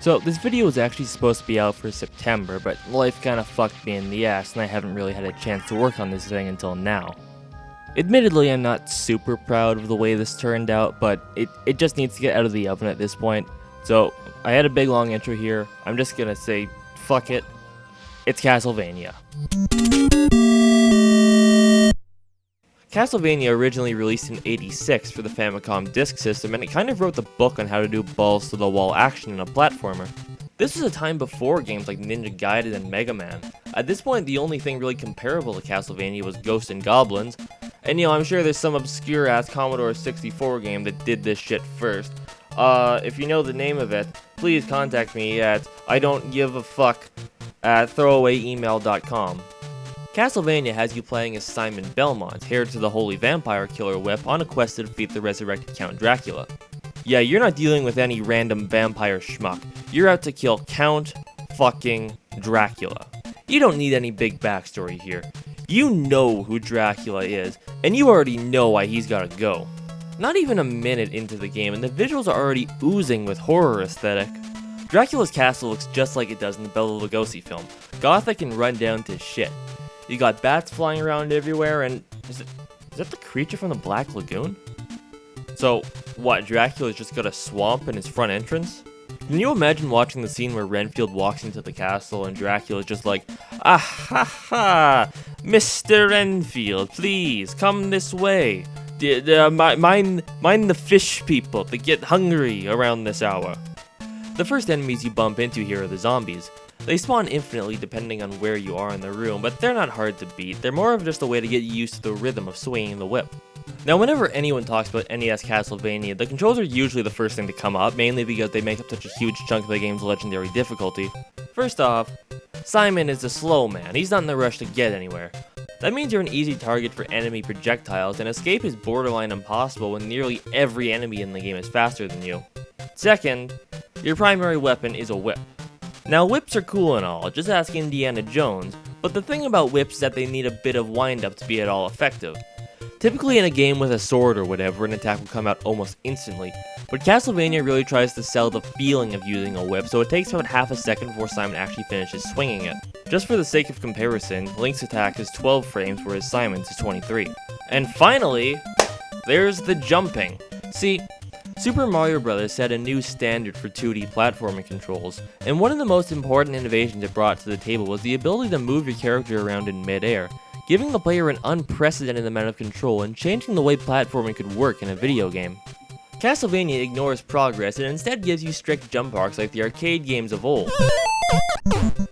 So this video was actually supposed to be out for September, but life kinda fucked me in the ass and I haven't really had a chance to work on this thing until now. Admittedly, I'm not super proud of the way this turned out, but it just needs to get out of the oven at this point. So I had a big long intro here. I'm just gonna say, fuck it. It's Castlevania. Castlevania originally released in '86 for the Famicom Disk System, and it kind of wrote the book on how to do balls-to-the-wall action in a platformer. This was a time before games like Ninja Gaiden and Mega Man. At this point, the only thing really comparable to Castlevania was Ghosts and Goblins, and I'm sure there's some obscure-ass Commodore 64 game that did this shit first. If you know the name of it, please contact me at idon'tgiveafuck@throwawayemail.com. Castlevania has you playing as Simon Belmont, heir to the Holy Vampire Killer Whip, on a quest to defeat the resurrected Count Dracula. Yeah, you're not dealing with any random vampire schmuck. You're out to kill Count fucking Dracula. You don't need any big backstory here. You know who Dracula is, and you already know why he's gotta go. Not even a minute into the game, and the visuals are already oozing with horror aesthetic. Dracula's castle looks just like it does in the Bela Lugosi film. Gothic and run down to shit. You got bats flying around everywhere, and is that the creature from the Black Lagoon? So, what, Dracula's just got a swamp in his front entrance? Can you imagine watching the scene where Renfield walks into the castle and Dracula's just like, "Ah ha ha, Mr. Renfield, please, come this way. Mind the fish people, they get hungry around this hour." The first enemies you bump into here are the zombies. They spawn infinitely depending on where you are in the room, but they're not hard to beat. They're more of just a way to get you used to the rhythm of swinging the whip. Now, whenever anyone talks about NES Castlevania, the controls are usually the first thing to come up, mainly because they make up such a huge chunk of the game's legendary difficulty. First off, Simon is a slow man. He's not in a rush to get anywhere. That means you're an easy target for enemy projectiles, and escape is borderline impossible when nearly every enemy in the game is faster than you. Second, your primary weapon is a whip. Now, whips are cool and all, just ask Indiana Jones, but the thing about whips is that they need a bit of wind-up to be at all effective. Typically in a game with a sword or whatever, an attack will come out almost instantly, but Castlevania really tries to sell the feeling of using a whip, so it takes about half a second before Simon actually finishes swinging it. Just for the sake of comparison, Link's attack is 12 frames, whereas Simon's is 23. And finally, there's the jumping. See, Super Mario Bros. Set a new standard for 2D platforming controls, and one of the most important innovations it brought to the table was the ability to move your character around in mid-air, giving the player an unprecedented amount of control and changing the way platforming could work in a video game. Castlevania ignores progress and instead gives you strict jump arcs like the arcade games of old.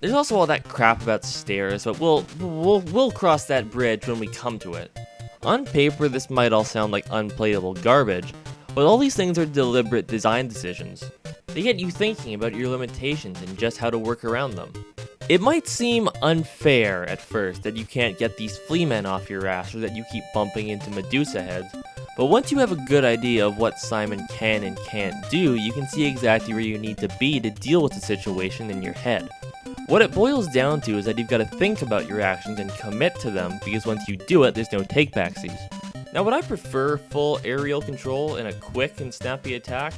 There's also all that crap about stairs, but we'll cross that bridge when we come to it. On paper, this might all sound like unplayable garbage, but all these things are deliberate design decisions. They get you thinking about your limitations and just how to work around them. It might seem unfair at first that you can't get these flea men off your ass or that you keep bumping into Medusa heads, but once you have a good idea of what Simon can and can't do, you can see exactly where you need to be to deal with the situation in your head. What it boils down to is that you've got to think about your actions and commit to them, because once you do it, there's no take-backsies. Now, would I prefer full aerial control and a quick and snappy attack?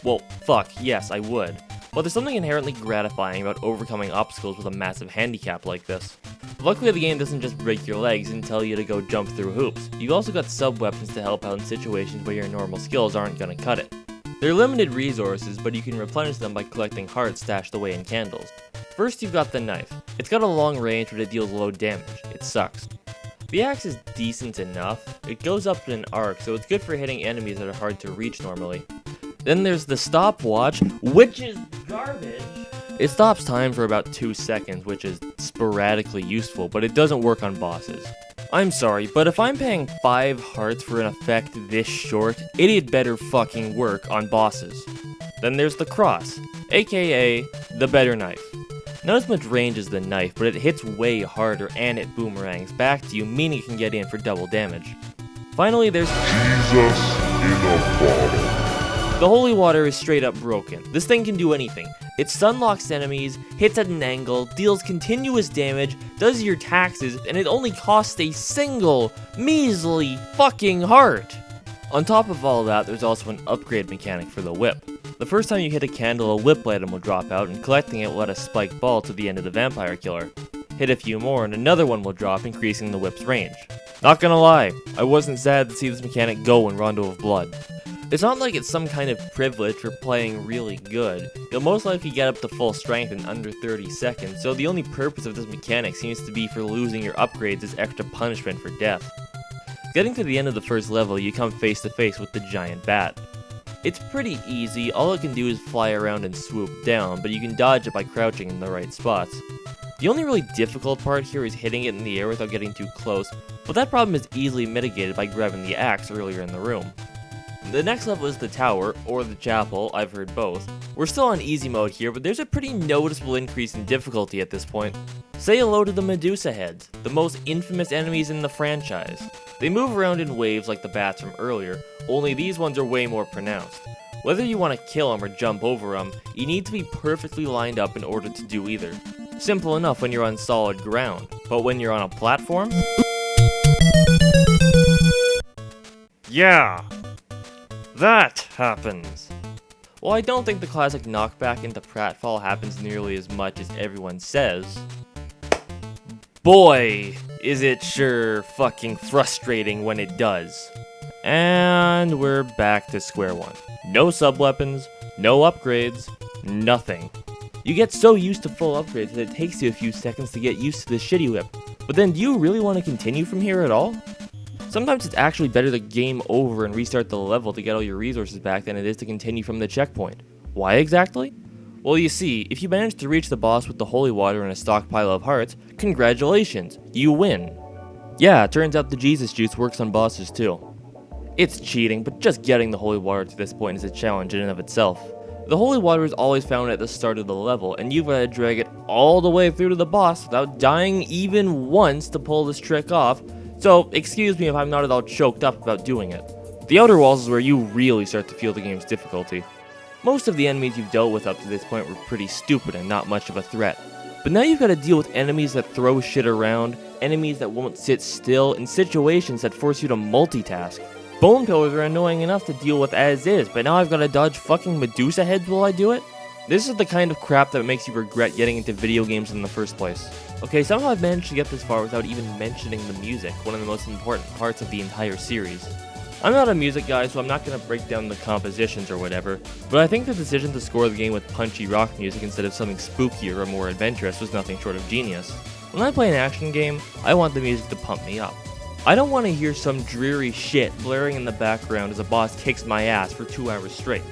Well, fuck, yes, I would. But there's something inherently gratifying about overcoming obstacles with a massive handicap like this. Luckily, the game doesn't just break your legs and tell you to go jump through hoops. You've also got sub-weapons to help out in situations where your normal skills aren't gonna cut it. They're limited resources, but you can replenish them by collecting hearts stashed away in candles. First, you've got the knife. It's got a long range, but it deals low damage. It sucks. The axe is decent enough. It goes up in an arc, so it's good for hitting enemies that are hard to reach normally. Then there's the stopwatch, which is garbage. It stops time for about 2 seconds, which is sporadically useful, but it doesn't work on bosses. I'm sorry, but if I'm paying 5 hearts for an effect this short, it had better fucking work on bosses. Then there's the cross, aka the better knife. Not as much range as the knife, but it hits way harder and it boomerangs back to you, meaning it can get in for double damage. Finally, there's Jesus in a bottle. The holy water is straight up broken. This thing can do anything. It stunlocks enemies, hits at an angle, deals continuous damage, does your taxes, and it only costs a single, measly fucking heart. On top of all that, there's also an upgrade mechanic for the whip. The first time you hit a candle, a whip item will drop out, and collecting it will add a spiked ball to the end of the vampire killer. Hit a few more, and another one will drop, increasing the whip's range. Not gonna lie, I wasn't sad to see this mechanic go in Rondo of Blood. It's not like it's some kind of privilege for playing really good. You'll most likely get up to full strength in under 30 seconds, so the only purpose of this mechanic seems to be for losing your upgrades as extra punishment for death. Getting to the end of the first level, you come face to face with the giant bat. It's pretty easy, all it can do is fly around and swoop down, but you can dodge it by crouching in the right spots. The only really difficult part here is hitting it in the air without getting too close, but that problem is easily mitigated by grabbing the axe earlier in the room. The next level is the tower, or the chapel, I've heard both. We're still on easy mode here, but there's a pretty noticeable increase in difficulty at this point. Say hello to the Medusa heads, the most infamous enemies in the franchise. They move around in waves like the bats from earlier, only these ones are way more pronounced. Whether you want to kill them or jump over them, you need to be perfectly lined up in order to do either. Simple enough when you're on solid ground, but when you're on a platform? Yeah! That happens! While I don't think the classic knockback into pratfall happens nearly as much as everyone says, boy, is it sure fucking frustrating when it does. And we're back to square one. No sub-weapons, no upgrades, nothing. You get so used to full upgrades that it takes you a few seconds to get used to the shitty whip. But then do you really want to continue from here at all? Sometimes it's actually better to game over and restart the level to get all your resources back than it is to continue from the checkpoint. Why exactly? Well, you see, if you manage to reach the boss with the holy water and a stockpile of hearts, congratulations, you win. Yeah, it turns out the Jesus juice works on bosses too. It's cheating, but just getting the holy water to this point is a challenge in and of itself. The holy water is always found at the start of the level, and you've got to drag it all the way through to the boss without dying even once to pull this trick off, so excuse me if I'm not at all choked up about doing it. The outer walls is where you really start to feel the game's difficulty. Most of the enemies you've dealt with up to this point were pretty stupid and not much of a threat. But now you've got to deal with enemies that throw shit around, enemies that won't sit still, and situations that force you to multitask. Bone pillars are annoying enough to deal with as is, but now I've got to dodge fucking Medusa heads while I do it? This is the kind of crap that makes you regret getting into video games in the first place. Okay, somehow I've managed to get this far without even mentioning the music, one of the most important parts of the entire series. I'm not a music guy, so I'm not going to break down the compositions or whatever, but I think the decision to score the game with punchy rock music instead of something spookier or more adventurous was nothing short of genius. When I play an action game, I want the music to pump me up. I don't want to hear some dreary shit blaring in the background as a boss kicks my ass for 2 hours straight.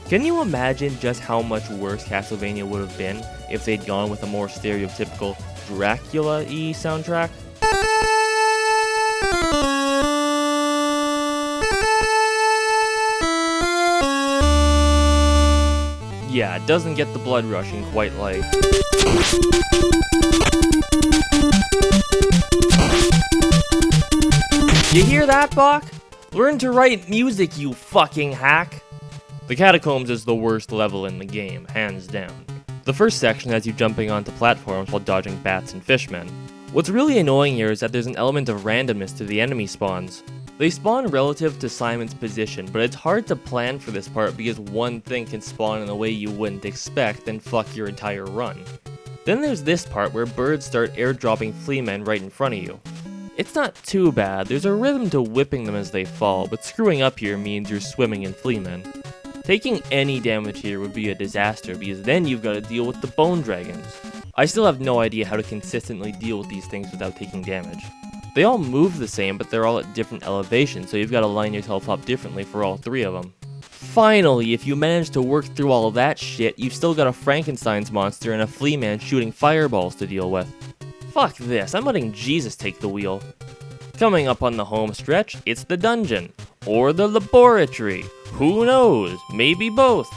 Can you imagine just how much worse Castlevania would have been if they'd gone with a more stereotypical Dracula-y soundtrack? Yeah, it doesn't get the blood rushing quite like... You hear that, Bach? Learn to write music, you fucking hack! The Catacombs is the worst level in the game, hands down. The first section has you jumping onto platforms while dodging bats and fishmen. What's really annoying here is that there's an element of randomness to the enemy spawns. They spawn relative to Simon's position, but it's hard to plan for this part because one thing can spawn in a way you wouldn't expect and fuck your entire run. Then there's this part where birds start airdropping fleamen right in front of you. It's not too bad, there's a rhythm to whipping them as they fall, but screwing up here means you're swimming in fleamen. Taking any damage here would be a disaster because then you've got to deal with the bone dragons. I still have no idea how to consistently deal with these things without taking damage. They all move the same, but they're all at different elevations, so you've got to line yourself up differently for all three of them. Finally, if you manage to work through all that shit, you've still got a Frankenstein's monster and a flea man shooting fireballs to deal with. Fuck this, I'm letting Jesus take the wheel. Coming up on the home stretch, it's the dungeon. Or the laboratory. Who knows? Maybe both.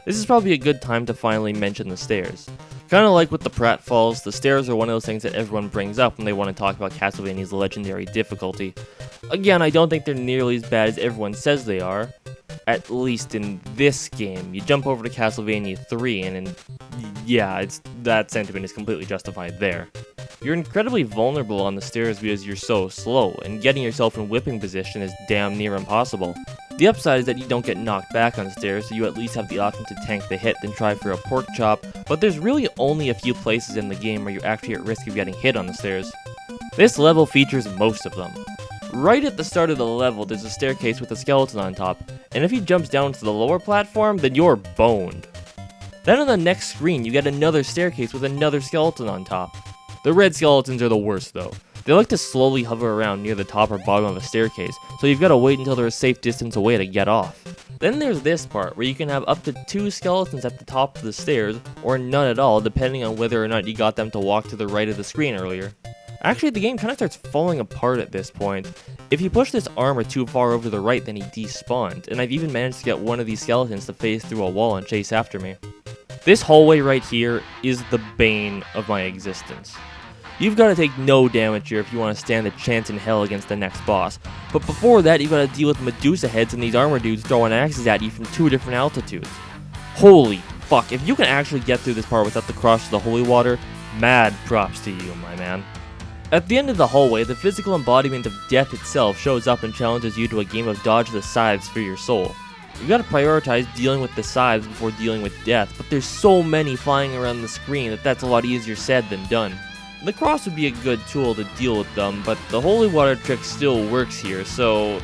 This is probably a good time to finally mention the stairs. Kinda like with the pratfalls, the stairs are one of those things that everyone brings up when they want to talk about Castlevania's legendary difficulty. Again, I don't think they're nearly as bad as everyone says they are. At least in this game. You jump over to Castlevania 3 and yeah, that sentiment is completely justified there. You're incredibly vulnerable on the stairs because you're so slow, and getting yourself in whipping position is damn near impossible. The upside is that you don't get knocked back on stairs, so you at least have the option to tank the hit, then try for a pork chop, but there's really only a few places in the game where you're actually at risk of getting hit on the stairs. This level features most of them. Right at the start of the level, there's a staircase with a skeleton on top, and if he jumps down to the lower platform, then you're boned. Then on the next screen, you get another staircase with another skeleton on top. The red skeletons are the worst though. They like to slowly hover around near the top or bottom of a staircase, so you've got to wait until they're a safe distance away to get off. Then there's this part, where you can have up to 2 skeletons at the top of the stairs, or none at all, depending on whether or not you got them to walk to the right of the screen earlier. Actually, the game kind of starts falling apart at this point. If you push this armor too far over to the right, then he despawned, and I've even managed to get one of these skeletons to phase through a wall and chase after me. This hallway right here is the bane of my existence. You've got to take no damage here if you want to stand a chance in hell against the next boss, but before that you've got to deal with Medusa heads and these armor dudes throwing axes at you from 2 different altitudes. Holy fuck, if you can actually get through this part without the cross to the holy water, mad props to you, my man. At the end of the hallway, the physical embodiment of death itself shows up and challenges you to a game of dodge the scythes for your soul. You gotta prioritize dealing with the scythes before dealing with death, but there's so many flying around the screen that's a lot easier said than done. The cross would be a good tool to deal with them, but the holy water trick still works here, so...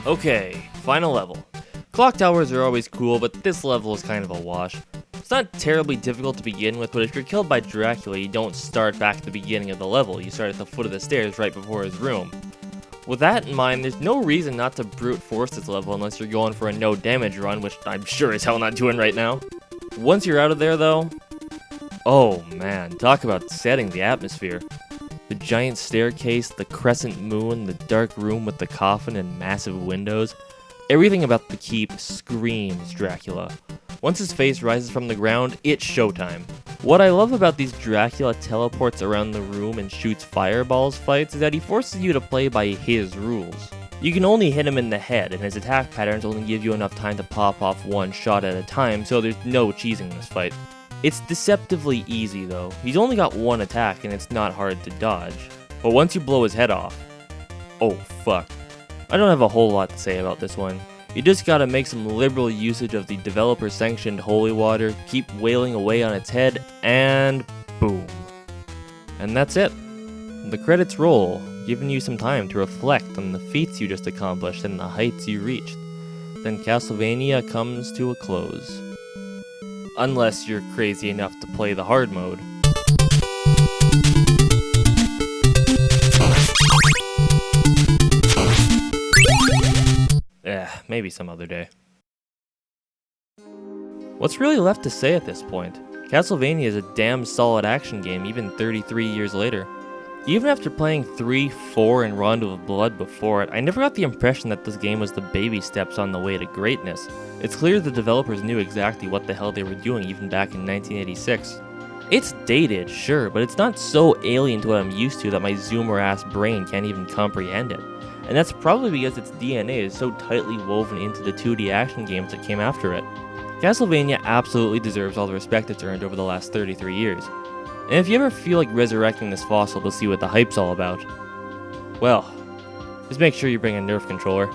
Okay, final level. Clock towers are always cool, but this level is kind of a wash. It's not terribly difficult to begin with, but if you're killed by Dracula, you don't start back at the beginning of the level, you start at the foot of the stairs right before his room. With that in mind, there's no reason not to brute force this level unless you're going for a no damage run, which I'm sure as hell not doing right now. Once you're out of there though, oh man, talk about setting the atmosphere. The giant staircase, the crescent moon, the dark room with the coffin and massive windows. Everything about the keep screams Dracula. Once his face rises from the ground, it's showtime. What I love about these Dracula teleports around the room and shoots fireballs fights is that he forces you to play by his rules. You can only hit him in the head, and his attack patterns only give you enough time to pop off one shot at a time, so there's no cheesing this fight. It's deceptively easy though. He's only got one attack and it's not hard to dodge. But once you blow his head off, oh fuck. I don't have a whole lot to say about this one. You just gotta make some liberal usage of the developer-sanctioned holy water, keep wailing away on its head, and boom. And that's it. The credits roll, giving you some time to reflect on the feats you just accomplished and the heights you reached. Then Castlevania comes to a close. Unless you're crazy enough to play the hard mode. Maybe some other day. What's really left to say at this point? Castlevania is a damn solid action game even 33 years later. Even after playing 3, 4, and Rondo of Blood before it, I never got the impression that this game was the baby steps on the way to greatness. It's clear the developers knew exactly what the hell they were doing even back in 1986. It's dated, sure, but it's not so alien to what I'm used to that my zoomer-ass brain can't even comprehend it. And that's probably because its DNA is so tightly woven into the 2D action games that came after it. Castlevania absolutely deserves all the respect it's earned over the last 33 years. And if you ever feel like resurrecting this fossil to see what the hype's all about, well, just make sure you bring a Nerf controller.